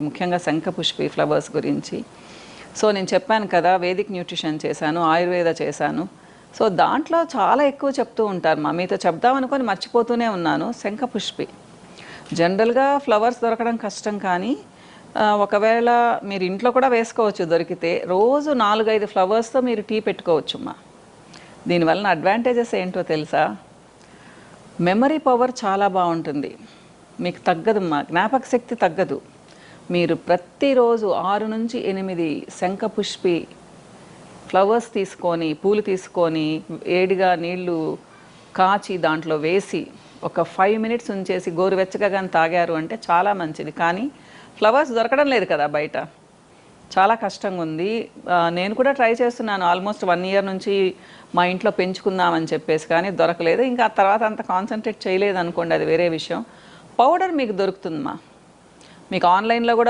ముఖ్యంగా శంఖపుష్పి ఫ్లవర్స్ గురించి. సో నేను చెప్పాను కదా, వేదిక్ న్యూట్రిషన్ చేశాను, ఆయుర్వేద చేశాను. సో దాంట్లో చాలా ఎక్కువ చెప్తూ ఉంటారు. మీతో చెప్దామనుకొని మర్చిపోతూనే ఉన్నాను. శంఖపుష్పి జనరల్గా ఫ్లవర్స్ దొరకడం కష్టం, కానీ ఒకవేళ మీరు ఇంట్లో కూడా వేసుకోవచ్చు దొరికితే. రోజు 4-5 ఫ్లవర్స్తో మీరు టీ పెట్టుకోవచ్చుమ్మా. దీనివల్ల అడ్వాంటేజెస్ ఏంటో తెలుసా? మెమరీ పవర్ చాలా బాగుంటుంది, మీకు తగ్గదమ్మా, జ్ఞాపక శక్తి తగ్గదు. మీరు ప్రతిరోజు 6 నుంచి 8 శంఖపుష్పి ఫ్లవర్స్ తీసుకొని, పూలు తీసుకొని, వేడిగా నీళ్లు కాచి దాంట్లో వేసి ఒక 5 మినిట్స్ ఉంచేసి గోరువెచ్చగా కానీ తాగారు అంటే చాలా మంచిది. కానీ ఫ్లవర్స్ దొరకడం లేదు కదా బయట, చాలా కష్టంగా ఉంది. నేను కూడా ట్రై చేస్తున్నాను, ఆల్మోస్ట్ 1 ఇయర్ నుంచి మా ఇంట్లో పెంచుకుందామని చెప్పేసి, కానీ దొరకలేదు. ఇంకా తర్వాత అంత కాన్సన్ట్రేట్ చేయలేదు అనుకోండి, అది వేరే విషయం. పౌడర్ మీకు దొరుకుతుందమ్మా, మీకు ఆన్లైన్లో కూడా